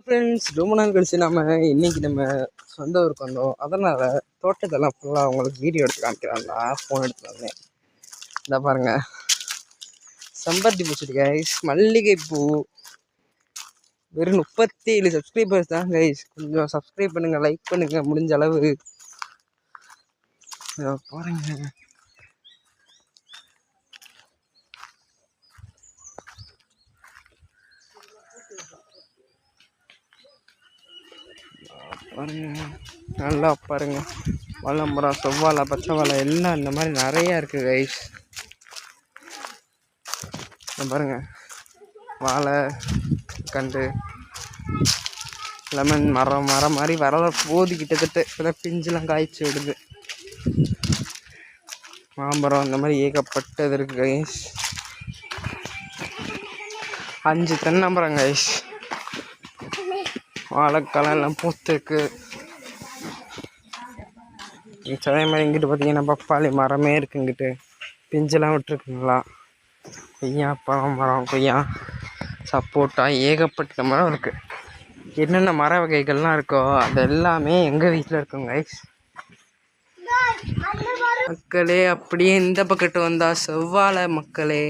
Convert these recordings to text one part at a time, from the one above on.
Friends, ரொம்ப நாள் கழிச்சு இன்றைக்கி நம்ம சொந்த ஊருக்கு வந்தோம். அதனால் தோட்டத்தெல்லாம் ஃபுல்லாக அவங்களுக்கு வீடியோ எடுத்து காமிக்கிறாங்களா ஃபோன் எடுத்து வந்தேன். இந்த பாருங்கள், செம்பருத்தி பூச்சிட்டு கைஸ், மல்லிகைப்பூ. வெறும் 37 சப்ஸ்கிரைபர்ஸ் தான் கைஸ். கொஞ்சம் சப்ஸ்கிரைப் பண்ணுங்கள், லைக் பண்ணுங்கள் முடிஞ்ச அளவு. பாருங்கள், பாருங்க, நல்லா பாருங்க. வாழை மரம், செவ்வாழை, பச்சை வாழை எல்லாம் இந்த மாதிரி நிறையா இருக்குது கைஸ். பாருங்க, வாழை கண்டு, லெமன் மரம் மாதிரி வர போது கிட்டத்தட்ட இப்போதான் பிஞ்சுலாம் காய்ச்சி விடுது. மாம்பரம் இந்த மாதிரி ஏகப்பட்டது இருக்குது கைஸ். 5 தென்னமரம் கைஸ். வாழைக்காலம் எல்லாம் பூத்துருக்கு. அதே மாதிரி இங்கிட்டு பார்த்தீங்கன்னா பப்பாளி மரமே இருக்குது. இங்கிட்டு பிஞ்செல்லாம் விட்டுருக்குங்களா. கொய்யா மரம், கொய்யா, சப்போட்டா, ஏகப்பட்ட மரம் இருக்குது. என்னென்ன மர வகைகள்லாம் இருக்கோ அது எல்லாமே எங்கள் வீட்டில் இருக்குங்க கைஸ். மக்களே, அப்படியே இந்த பக்கத்து வந்தால் செவ்வாழை மக்களே.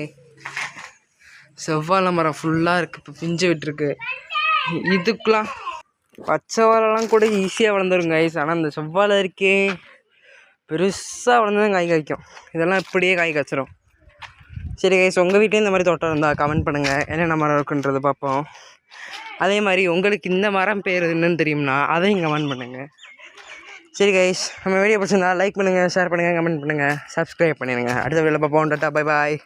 செவ்வாழை மரம் ஃபுல்லாக இருக்குது, இப்போ பிஞ்சு விட்டுருக்கு. இதுக்கெலாம் பச்சை வாழைலாம் கூட ஈஸியாக வளர்ந்துரும் கைஸ். ஆனால் இந்த செவ்வாழை இருக்கே பெருசாக வளர்ந்து காய் காய்க்கும். இதெல்லாம் இப்படியே காய் காய்ச்சிரும். சரி கைஸ், உங்கள் வீட்லேயும் இந்த மாதிரி தோட்டம் இருந்தால் கமெண்ட் பண்ணுங்கள், என்னென்ன மரம் இருக்குன்றது பார்ப்போம். அதே மாதிரி உங்களுக்கு இந்த மரம் பேர் என்னன்னு தெரியும்னா அதையும் கமெண்ட் பண்ணுங்கள். சரி கைஸ், நம்ம வீடியோ பிடிச்சிருந்தா லைக் பண்ணுங்கள், ஷேர் பண்ணுங்கள், கமெண்ட் பண்ணுங்கள், சப்ஸ்கிரைப் பண்ணிடுங்க. அடுத்த வீடியோவில் பார்ப்போம். Tata, bye bye.